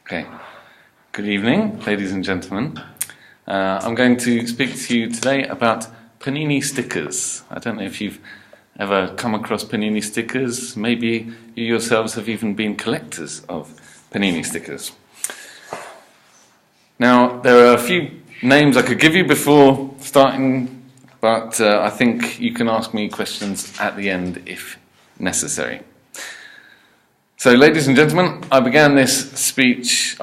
Okay, good evening, ladies and gentlemen. I'm going to speak to you today about Panini stickers. I don't know if you've ever come across Panini stickers. Maybe you yourselves have even been collectors of Panini stickers. Now, there are a few names I could give you before starting, but I think you can ask me questions at the end if necessary. So, ladies and gentlemen, I wrote this speech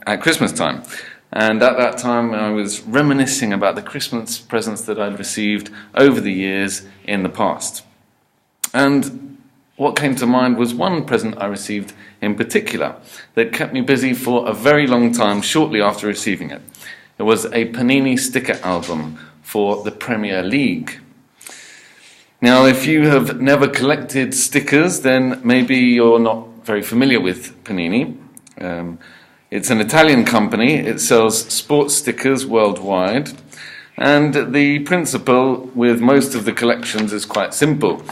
at Christmas time. And at that time, I was reminiscing about the Christmas presents that I'd received over the years in the past. And what came to mind was one present I received in particular that kept me busy for a very long time shortly after receiving it. It was a Panini sticker album for the Premier League. Now, if you have never collected stickers, then maybe you're not very familiar with Panini. It's an Italian company. It sells sports stickers worldwide. And the principle with most of the collections is quite simple.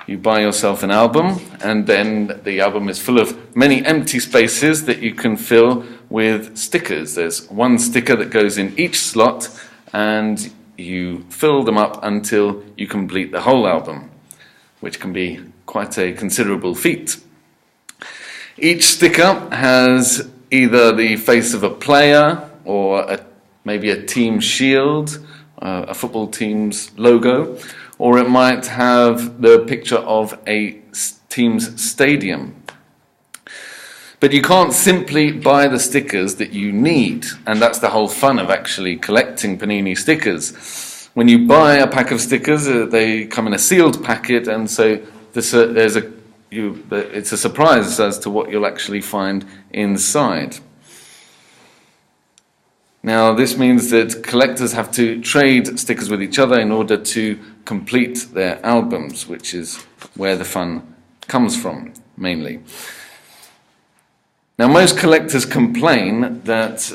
You buy yourself an album, and then the album is full of many empty spaces that you can fill with stickers. There's one sticker that goes in each slot, and you fill them up until you complete the whole album, which can be quite a considerable feat. Each sticker has either the face of a player or maybe a team shield, a football team's logo, or it might have the picture of a team's stadium. But you can't simply buy the stickers that you need, and that's the whole fun of actually collecting Panini stickers. When you buy a pack of stickers, they come in a sealed packet, and so it's a surprise as to what you'll actually find inside. Now, this means that collectors have to trade stickers with each other in order to complete their albums, which is where the fun comes from, mainly. Now, most collectors complain that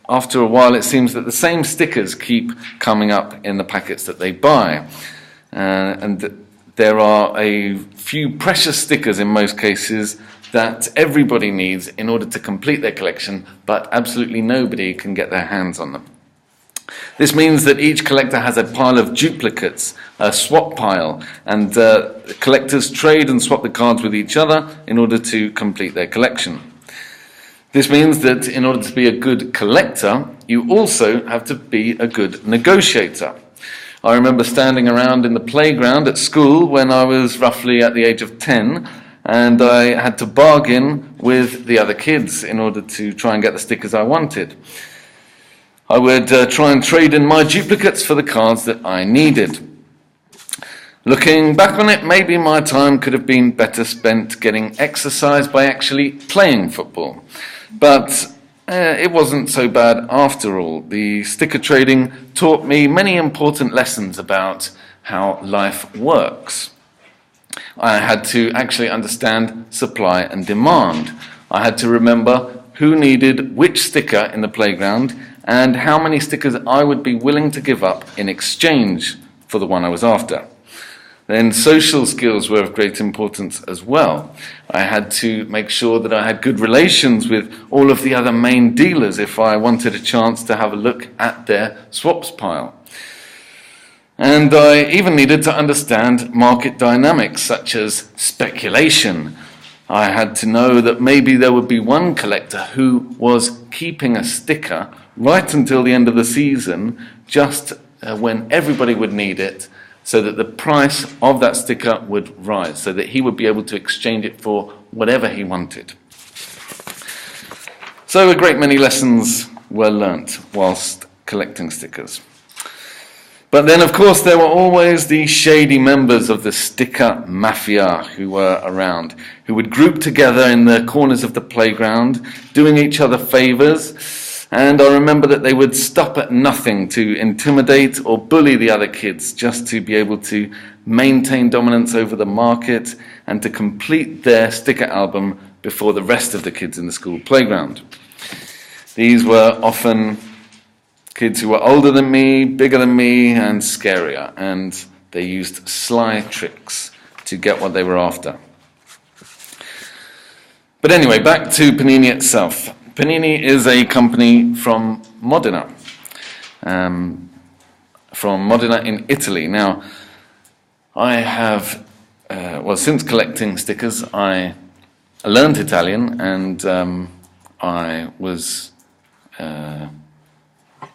after a while it seems that the same stickers keep coming up in the packets that they buy. And there are a few precious stickers in most cases that everybody needs in order to complete their collection, but absolutely nobody can get their hands on them. This means that each collector has a pile of duplicates, a swap pile, and collectors trade and swap the cards with each other in order to complete their collection. This means that in order to be a good collector, you also have to be a good negotiator. I remember standing around in the playground at school when I was roughly at the age of 10, and I had to bargain with the other kids in order to try and get the stickers I wanted. I would try and trade in my duplicates for the cards that I needed. Looking back on it, maybe my time could have been better spent getting exercise by actually playing football. But it wasn't so bad after all. The sticker trading taught me many important lessons about how life works. I had to actually understand supply and demand. I had to remember who needed which sticker in the playground and how many stickers I would be willing to give up in exchange for the one I was after. Then social skills were of great importance as well. I had to make sure that I had good relations with all of the other main dealers if I wanted a chance to have a look at their swaps pile. And I even needed to understand market dynamics such as speculation. I had to know that maybe there would be one collector who was keeping a sticker right until the end of the season, just when everybody would need it, so that the price of that sticker would rise, so that he would be able to exchange it for whatever he wanted. So a great many lessons were learnt whilst collecting stickers. But then, of course, there were always the shady members of the sticker mafia who were around, who would group together in the corners of the playground, doing each other favours. And I remember that they would stop at nothing to intimidate or bully the other kids just to be able to maintain dominance over the market and to complete their sticker album before the rest of the kids in the school playground. These were often kids who were older than me, bigger than me, and scarier, and they used sly tricks to get what they were after. But anyway, back to Panini itself. Panini is a company from Modena, in Italy. Now, I have, since collecting stickers, I learned Italian, and I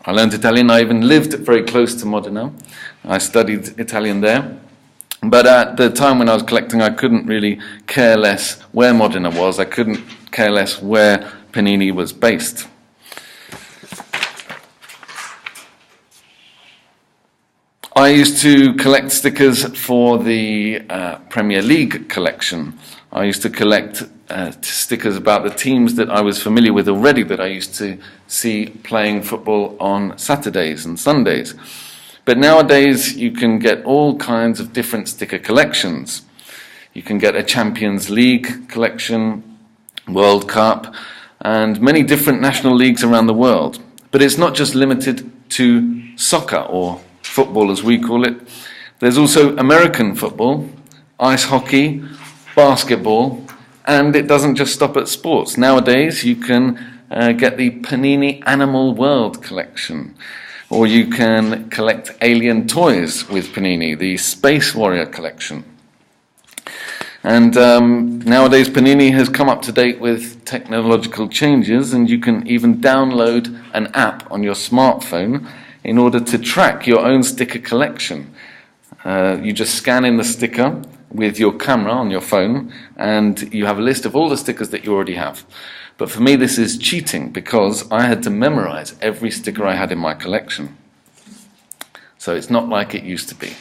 learned Italian. I even lived very close to Modena. I studied Italian there. But at the time when I was collecting, I couldn't really care less where Modena was. I couldn't care less where Panini was based. I used to collect stickers for the Premier League collection. I used to collect stickers about the teams that I was familiar with already, that I used to see playing football on Saturdays and Sundays. But nowadays you can get all kinds of different sticker collections. You can get a Champions League collection, World Cup, and many different national leagues around the world. But it's not just limited to soccer, or football as we call it. There's also American football, ice hockey, basketball, and it doesn't just stop at sports. Nowadays you can get the Panini Animal World collection, or you can collect alien toys with Panini, the Space Warrior collection. And nowadays Panini has come up to date with technological changes, and you can even download an app on your smartphone in order to track your own sticker collection. You just scan in the sticker with your camera on your phone, and you have a list of all the stickers that you already have. But for me this is cheating, because I had to memorize every sticker I had in my collection. So it's not like it used to be.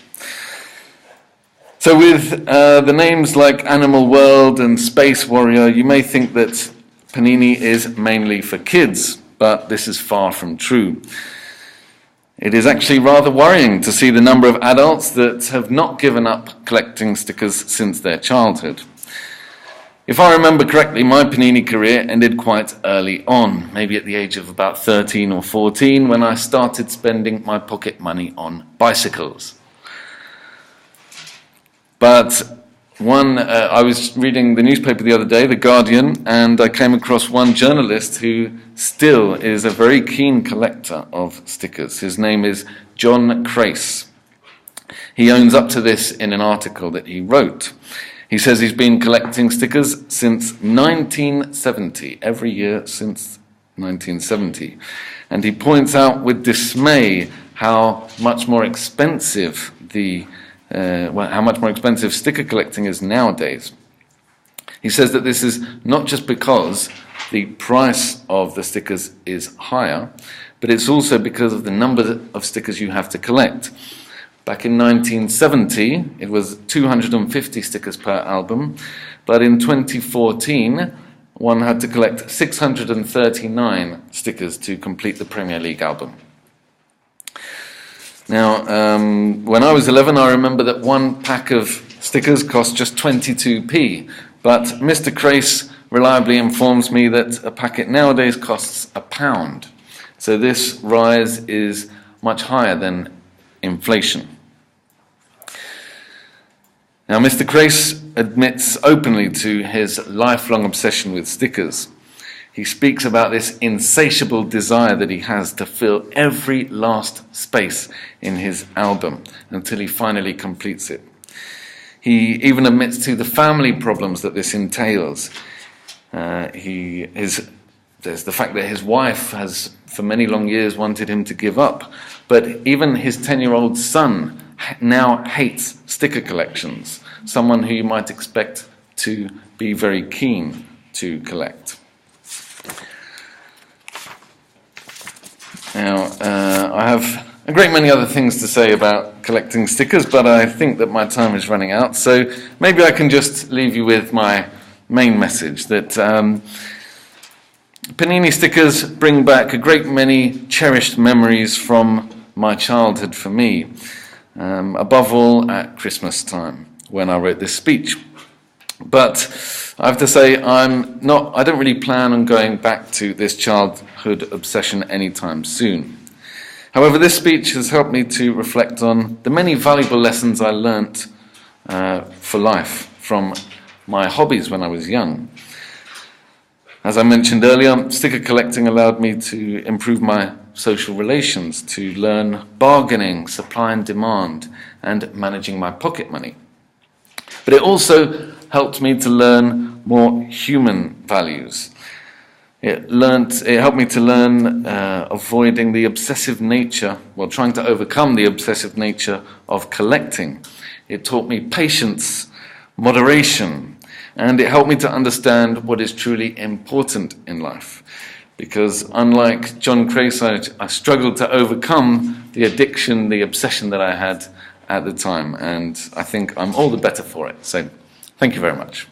So with the names like Animal World and Space Warrior, you may think that Panini is mainly for kids, but this is far from true. It is actually rather worrying to see the number of adults that have not given up collecting stickers since their childhood. If I remember correctly, my Panini career ended quite early on, maybe at the age of about 13 or 14, when I started spending my pocket money on bicycles. But I was reading the newspaper the other day, The Guardian, and I came across one journalist who still is a very keen collector of stickers. His name is John Crace. He owns up to this in an article that he wrote. He says he's been collecting stickers since 1970, every year since 1970. And he points out with dismay how much more expensive sticker collecting is nowadays. He says that this is not just because the price of the stickers is higher, but it's also because of the number of stickers you have to collect. Back in 1970, it was 250 stickers per album, but in 2014, one had to collect 639 stickers to complete the Premier League album. Now, when I was 11, I remember that one pack of stickers cost just 22p, but Mr. Crace reliably informs me that a packet nowadays costs £1. So this rise is much higher than inflation. Now, Mr. Crace admits openly to his lifelong obsession with stickers. He speaks about this insatiable desire that he has to fill every last space in his album until he finally completes it. He even admits to the family problems that this entails. There's the fact that his wife has, for many long years, wanted him to give up. But even his 10-year-old son now hates sticker collections, someone who you might expect to be very keen to collect. Now, I have a great many other things to say about collecting stickers, but I think that my time is running out, so maybe I can just leave you with my main message, that Panini stickers bring back a great many cherished memories from my childhood for me, above all at Christmas time, when I wrote this speech. But I have to say, I don't really plan on going back to this childhood obsession anytime soon. However, this speech has helped me to reflect on the many valuable lessons I learnt for life from my hobbies when I was young. As I mentioned earlier, sticker collecting allowed me to improve my social relations, to learn bargaining, supply and demand, and managing my pocket money. But it also helped me to learn more human values. It helped me to learn avoiding the obsessive nature, trying to overcome the obsessive nature of collecting. It taught me patience, moderation, and it helped me to understand what is truly important in life. Because unlike John Crace, I struggled to overcome the addiction, the obsession that I had at the time, and I think I'm all the better for it. So thank you very much.